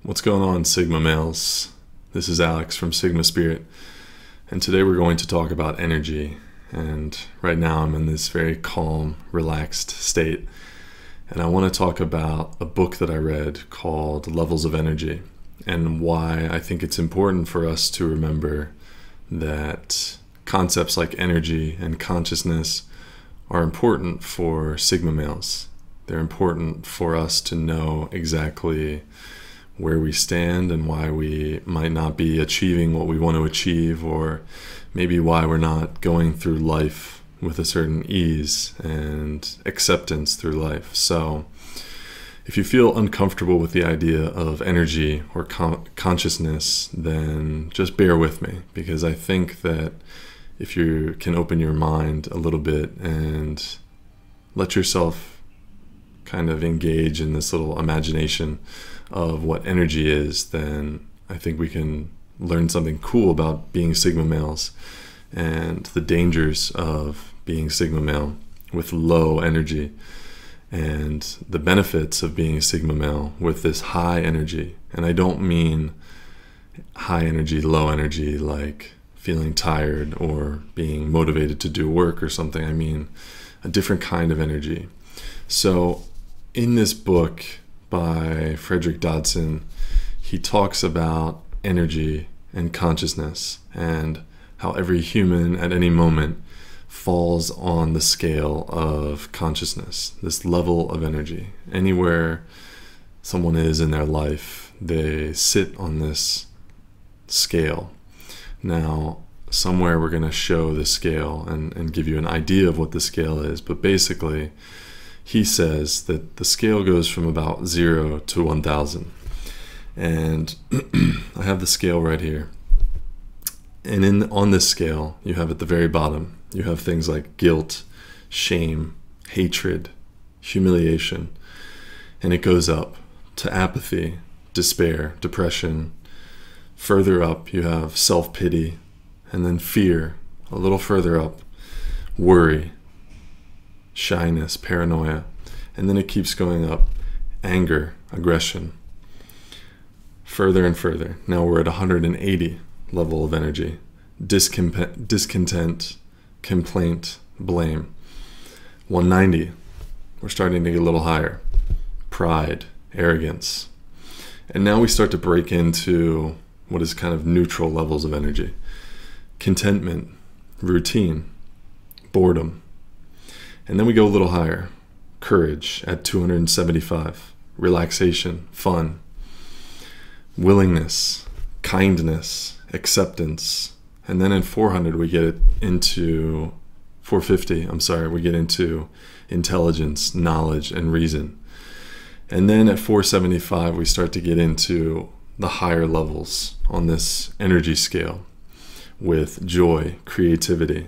What's going on, Sigma males? This is Alex from Sigma Spirit, and today we're going to talk about energy. And right now I'm in this very calm, relaxed state, and I want to talk about a book that I read called Levels of Energy, and why I think it's important for us to remember that concepts like energy and consciousness are important for Sigma males. They're important for us to know exactly where we stand and why we might not be achieving what we want to achieve, or maybe why we're not going through life with a certain ease and acceptance through life. So if you feel uncomfortable with the idea of energy or consciousness, then just bear with me, because I think that if you can open your mind a little bit and let yourself kind of engage in this little imagination of what energy is, then I think we can learn something cool about being Sigma males and the dangers of being Sigma male with low energy, and the benefits of being a Sigma male with this high energy. And I don't mean high energy, low energy, like feeling tired or being motivated to do work or something. I mean a different kind of energy. So in this book by Frederick Dodson, he talks about energy and consciousness and how every human at any moment falls on the scale of consciousness, this level of energy. Anywhere someone is in their life, they sit on this scale. Now, somewhere we're going to show the scale and give you an idea of what the scale is, but basically he says that the scale goes from about 0 to 1,000. And I have the scale right here. And on this scale, you have at the very bottom, you have things like guilt, shame, hatred, humiliation. And it goes up to apathy, despair, depression. Further up, you have self-pity, and then fear. A little further up, worry, shyness, paranoia, and then it keeps going up, anger, aggression, further and further. Now we're at 180 level of energy, discontent, complaint, blame. 190, we're starting to get a little higher, pride, arrogance. And now we start to break into what is kind of neutral levels of energy, contentment, routine, boredom. And then we go a little higher, courage at 275, relaxation, fun, willingness, kindness, acceptance. And then in 400 we get it into 450, we get into intelligence, knowledge, and reason. And then at 475 we start to get into the higher levels on this energy scale with joy, creativity,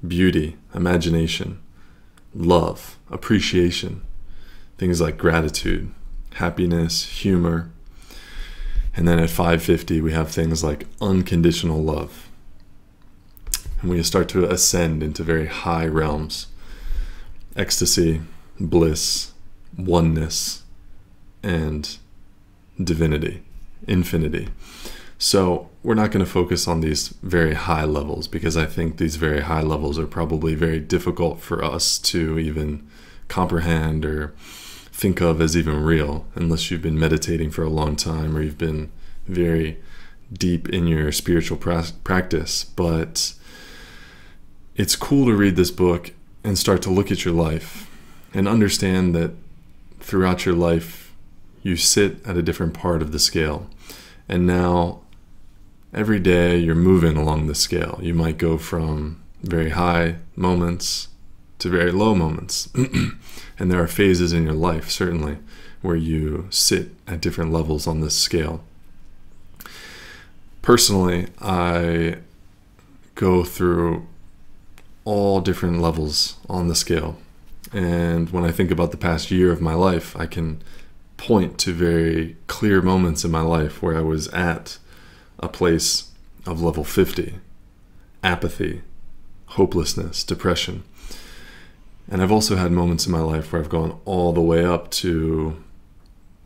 beauty, imagination, love, appreciation, things like gratitude, happiness, humor. And then at 550 we have things like unconditional love. And we start to ascend into very high realms, ecstasy, bliss, oneness, and divinity, infinity. So we're not going to focus on these very high levels, because I think these very high levels are probably very difficult for us to even comprehend or think of as even real, unless you've been meditating for a long time or you've been very deep in your spiritual practice. But it's cool to read this book and start to look at your life and understand that throughout your life you sit at a different part of the scale. And now every day you're moving along the scale. You might go from very high moments to very low moments. And there are phases in your life, certainly, where you sit at different levels on this scale. Personally, I go through all different levels on the scale. And when I think about the past year of my life, I can point to very clear moments in my life where I was at a place of level 50, apathy, hopelessness, depression. And I've also had moments in my life where I've gone all the way up to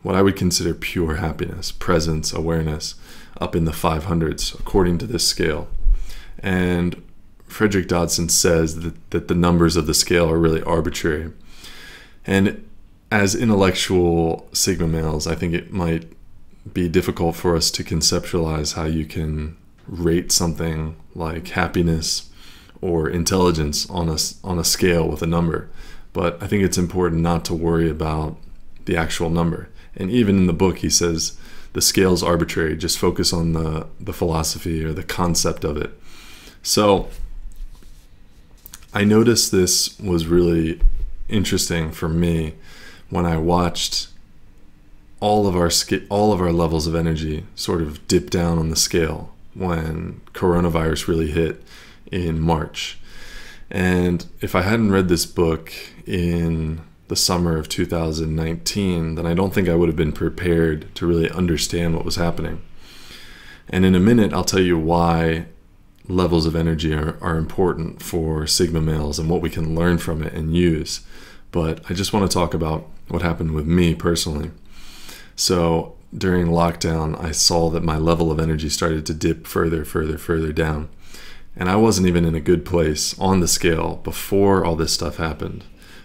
what I would consider pure happiness, presence, awareness, up in the 500s, according to this scale. And Frederick Dodson says that the numbers of the scale are really arbitrary. And as intellectual Sigma males, I think it might be difficult for us to conceptualize how you can rate something like happiness or intelligence on a scale with a number. But I think it's important not to worry about the actual number. And even in the book, he says the scale's arbitrary. Just focus on the philosophy or the concept of it. So I noticed this was really interesting for me when I watched all of our levels of energy sort of dip down on the scale when coronavirus really hit in March. And if I hadn't read this book in the summer of 2019, then I don't think I would have been prepared to really understand what was happening. And in a minute, I'll tell you why levels of energy are important for Sigma males and what we can learn from it and use. But I just want to talk about what happened with me personally. So during lockdown, I saw that my level of energy started to dip further down. And I wasn't even in a good place on the scale before all this stuff happened.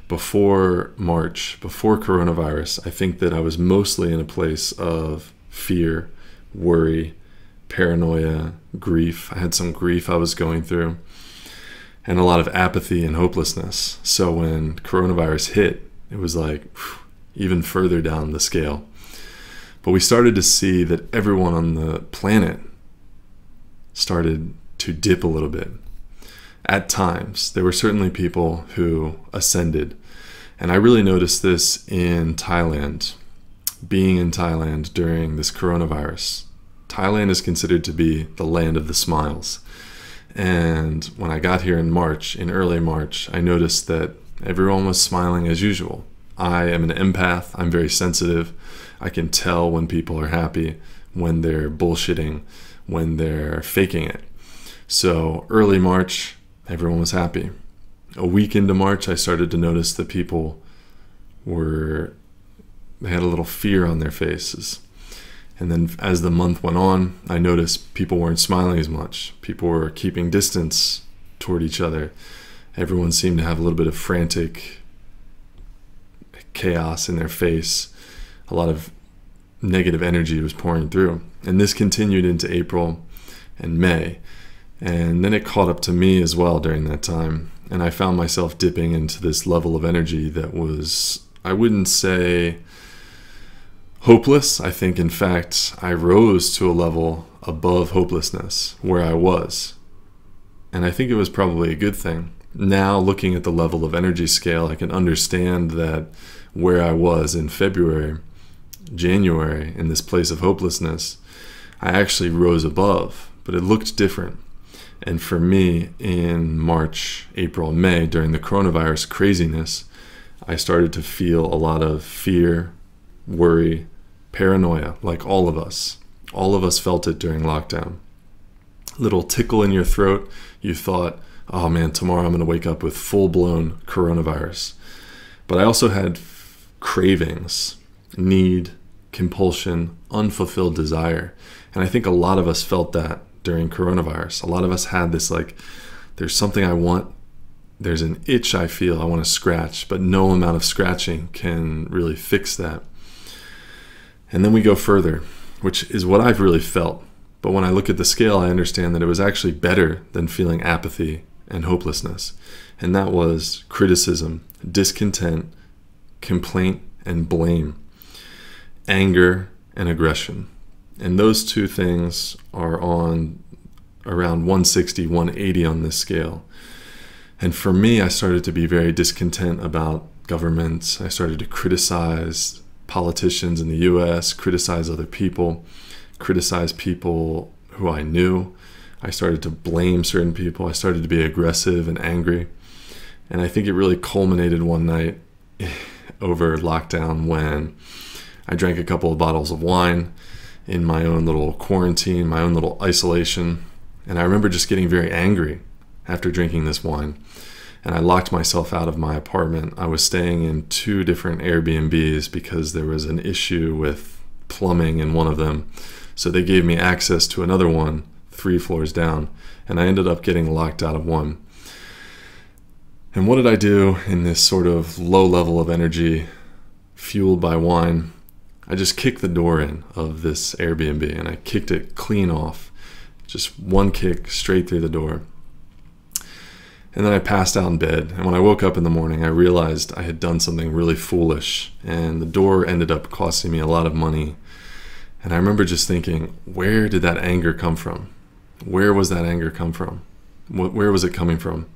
Before March, before coronavirus, I think that I was mostly in a place of fear, worry, paranoia, grief. I had some grief I was going through, and a lot of apathy and hopelessness. So when coronavirus hit, it was like even further down the scale. But we started to see that everyone on the planet started to dip a little bit. At times, there were certainly people who ascended. And I really noticed this in Thailand. Being in Thailand during this coronavirus. Thailand is considered to be the land of the smiles. And when I got here in early March, I noticed that everyone was smiling as usual. I am an empath. I'm very sensitive. I can tell when people are happy, when they're bullshitting, when they're faking it. So early March, everyone was happy. A week into March, I started to notice that people they had a little fear on their faces. And then as the month went on, I noticed people weren't smiling as much. People were keeping distance toward each other. Everyone seemed to have a little bit of frantic chaos in their face. A lot of negative energy was pouring through. And this continued into April and May. And then it caught up to me as well during that time. And I found myself dipping into this level of energy that was, I wouldn't say hopeless. I think, in fact, I rose to a level above hopelessness where I was. And I think it was probably a good thing. Now, looking at the level of energy scale, I can understand that where I was in February, January, in this place of hopelessness, I actually rose above, but it looked different. And for me, in March, April, May, during the coronavirus craziness, I started to feel a lot of fear, worry, paranoia, like all of us. All of us felt it during lockdown. Little tickle in your throat, you thought, oh man, tomorrow I'm going to wake up with full-blown coronavirus. But I also had cravings, need, compulsion, unfulfilled desire. And I think a lot of us felt that during coronavirus. A lot of us had this, like, there's something I want, there's an itch I feel I want to scratch, but no amount of scratching can really fix that. And then we go further, which is what I've really felt. But when I look at the scale, I understand that it was actually better than feeling apathy and hopelessness. And that was criticism, discontent, complaint, and blame, anger, and aggression. And those two things are on around 160, 180 on this scale. And for me, I started to be very discontent about governments. I started to criticize politicians in the US, criticize other people, criticize people who I knew. I started to blame certain people. I started to be aggressive and angry. And I think it really culminated one night over lockdown when I drank a couple of bottles of wine in my own little quarantine, my own little isolation. And I remember just getting very angry after drinking this wine. and I locked myself out of my apartment. I was staying in 2 different Airbnbs because there was an issue with plumbing in one of them. So they gave me access to another one 3 floors down, and I ended up getting locked out of one. And what did I do in this sort of low level of energy fueled by wine? I just kicked the door in of this Airbnb, and I kicked it clean off. Just one kick straight through the door. And then I passed out in bed, and when I woke up in the morning, I realized I had done something really foolish, and the door ended up costing me a lot of money. And I remember just thinking, where did that anger come from? Where was that anger come from? Where was it coming from?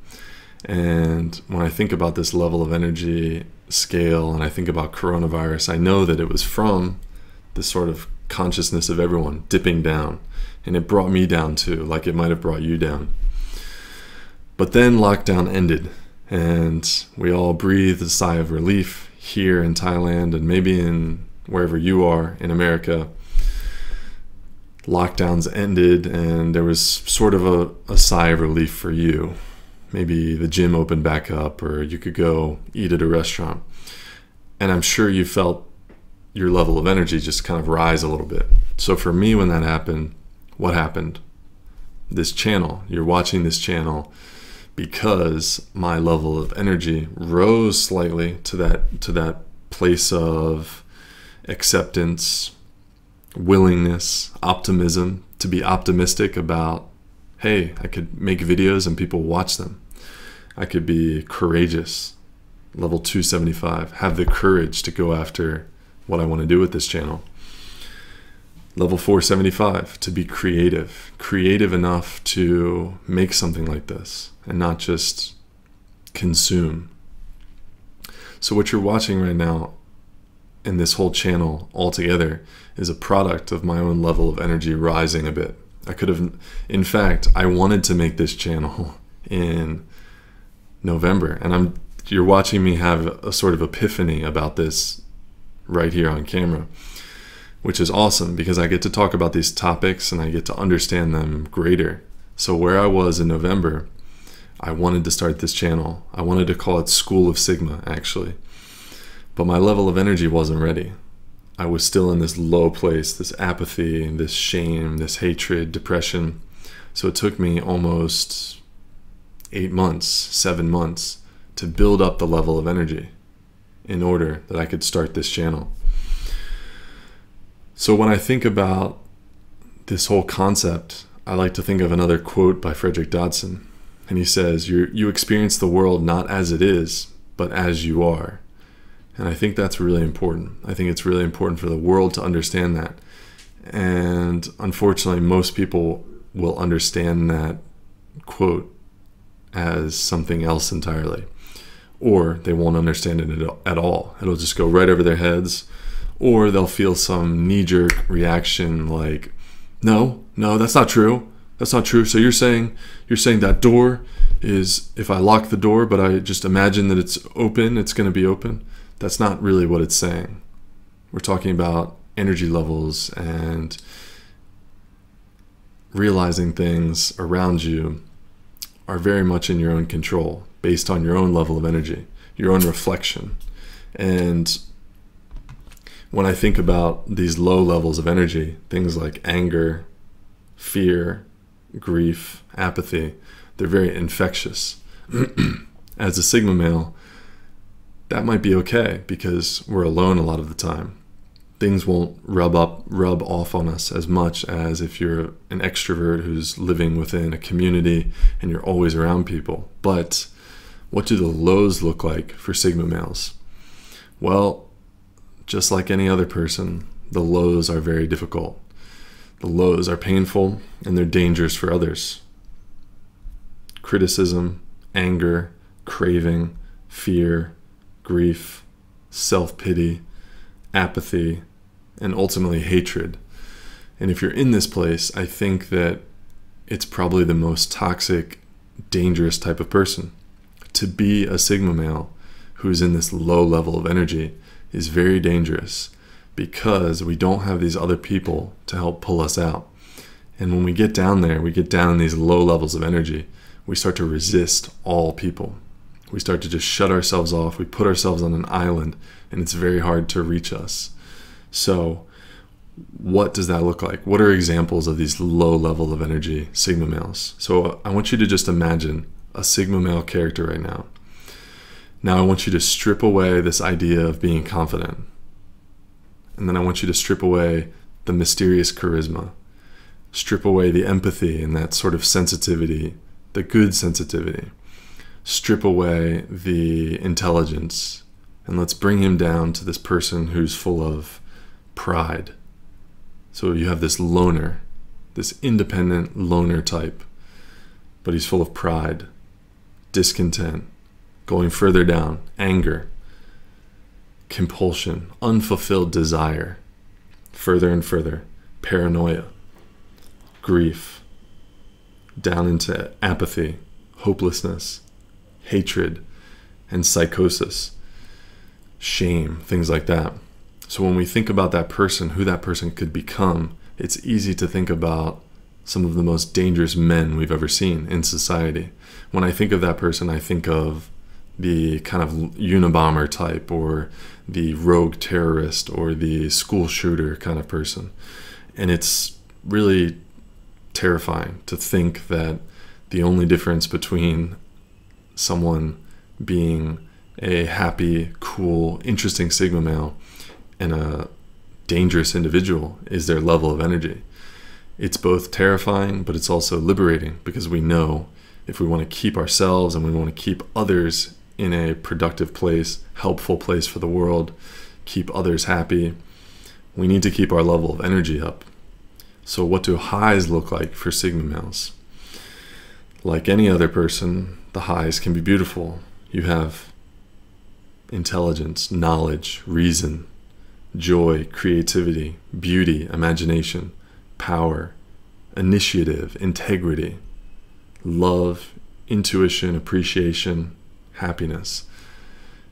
And when I think about this level of energy scale, and I think about coronavirus, I know that it was from this sort of consciousness of everyone dipping down, and it brought me down too, like it might have brought you down. But then lockdown ended, and we all breathed a sigh of relief here in Thailand, and maybe in wherever you are in America. Lockdowns ended, and there was sort of a sigh of relief for you. Maybe the gym opened back up, or you could go eat at a restaurant. And I'm sure you felt your level of energy just kind of rise a little bit. So for me, when that happened, what happened? This channel, you're watching this channel because my level of energy rose slightly to that place of acceptance, willingness, optimism, to be optimistic about, hey, I could make videos and people watch them. I could be courageous, level 275, have the courage to go after what I want to do with this channel. Level 475, to be creative enough to make something like this and not just consume. So what you're watching right now in this whole channel altogether is a product of my own level of energy rising a bit. I could have, in fact, I wanted to make this channel in November, and you're watching me have a sort of epiphany about this right here on camera, which is awesome because I get to talk about these topics and I get to understand them greater. So where I was in November, I wanted to start this channel. I wanted to call it School of Sigma, actually, but my level of energy wasn't ready. I was still in this low place, this apathy, this shame, this hatred, depression. So it took me almost 8 months, 7 months to build up the level of energy in order that I could start this channel. So when I think about this whole concept, I like to think of another quote by Frederick Dodson. And he says, you experience the world not as it is, but as you are. And I think that's really important. I think it's really important for the world to understand that. And unfortunately, most people will understand that quote as something else entirely. Or they won't understand it at all. It'll just go right over their heads. Or they'll feel some knee-jerk reaction like, no, that's not true. That's not true. So you're saying that door is, if I lock the door, but I just imagine that it's open, it's going to be open. That's not really what it's saying. We're talking about energy levels and realizing things around you are very much in your own control, based on your own level of energy, your own reflection. And when I think about these low levels of energy, things like anger, fear, grief, apathy, they're very infectious. As a Sigma male, that might be okay because we're alone a lot of the time. Things won't rub off on us as much as if you're an extrovert who's living within a community and you're always around people. But what do the lows look like for Sigma males? Well, just like any other person, the lows are very difficult. The lows are painful and they're dangerous for others. Criticism, anger, craving, fear, grief, self-pity, apathy, and ultimately hatred. And if you're in this place, I think that it's probably the most toxic, dangerous type of person. To be a Sigma male who's in this low level of energy is very dangerous because we don't have these other people to help pull us out. And when we get down there, we get down in these low levels of energy, we start to resist all people. We start to just shut ourselves off. We put ourselves on an island, and it's very hard to reach us. So what does that look like? What are examples of these low level of energy Sigma males? So I want you to just imagine a Sigma male character right now. Now I want you to strip away this idea of being confident. And then I want you to strip away the mysterious charisma. Strip away the empathy and that sort of sensitivity, the good sensitivity. Strip away the intelligence. And let's bring him down to this person who's full of pride. So you have this loner, this independent loner type, but he's full of pride, discontent, going further down, anger, compulsion, unfulfilled desire, further and further, paranoia, grief, down into apathy, hopelessness, hatred, and psychosis, shame, things like that. So when we think about that person, who that person could become, it's easy to think about some of the most dangerous men we've ever seen in society. When I think of that person, I think of the kind of Unabomber type, or the rogue terrorist, or the school shooter kind of person. And it's really terrifying to think that the only difference between someone being a happy, cool, interesting Sigma male and a dangerous individual is their level of energy. It's both terrifying, but it's also liberating, because we know if we want to keep ourselves and we want to keep others in a productive place, helpful place for the world, keep others happy, we need to keep our level of energy up. So what do highs look like for Sigma males? Like any other person, the highs can be beautiful. You have intelligence, knowledge, reason, joy, creativity, beauty, imagination, power, initiative, integrity, love, intuition, appreciation, happiness.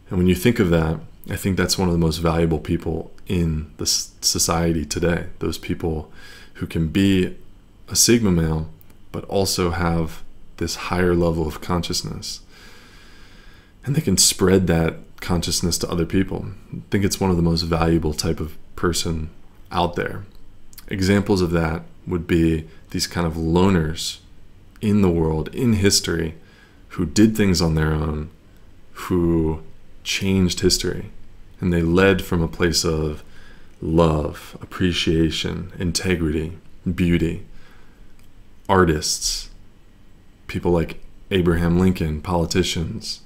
And when you think of that, I think that's one of the most valuable people in the society today. Those people who can be a Sigma male, but also have this higher level of consciousness. And they can spread that consciousness to other people. I think it's one of the most valuable type of person out there. Examples of that would be these kind of loners in the world, in history, who did things on their own, who changed history. And they led from a place of love, appreciation, integrity, beauty. Artists, people like Abraham Lincoln, politicians,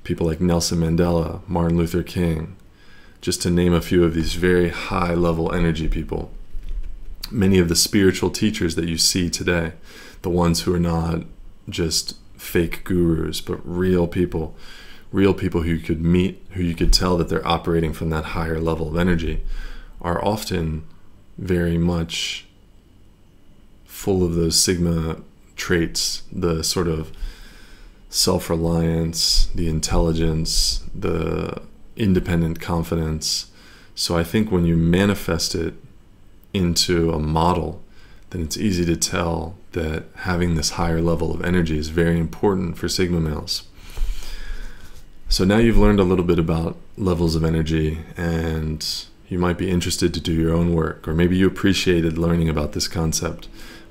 people like Nelson Mandela, Martin Luther King, just to name a few of these very high level energy people. Many of the spiritual teachers that you see today, the ones who are not just fake gurus, but real people who you could meet, who you could tell that they're operating from that higher level of energy, are often very much full of those Sigma traits, the sort of self-reliance, the intelligence, the independent confidence. So I think when you manifest it into a model, then it's easy to tell that having this higher level of energy is very important for Sigma males. So now you've learned a little bit about levels of energy, and you might be interested to do your own work, or maybe you appreciated learning about this concept.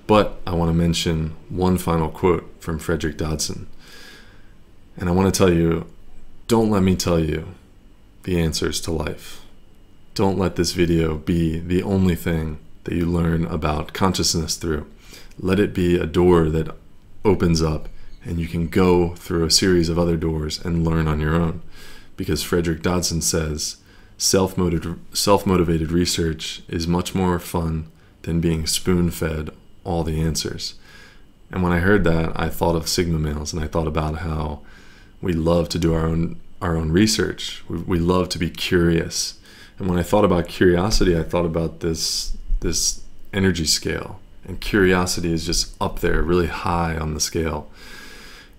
But I want to mention one final quote from Frederick Dodson. And I want to tell you, don't let me tell you the answers to life. Don't let this video be the only thing that you learn about consciousness through. Let it be a door that opens up and you can go through a series of other doors and learn on your own. Because Frederick Dodson says, self-motivated research is much more fun than being spoon-fed all the answers. And when I heard that, I thought of Sigma males, and I thought about how we love to do our own research. We love to be curious. And when I thought about curiosity, I thought about this energy scale. And curiosity is just up there, really high on the scale.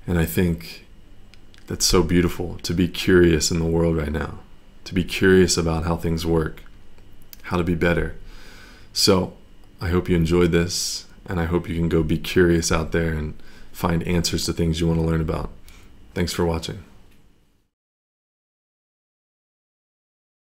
And I think that's so beautiful, to be curious in the world right now, to be curious about how things work, how to be better. So I hope you enjoyed this, and I hope you can go be curious out there and find answers to things you want to learn about. Thanks for watching.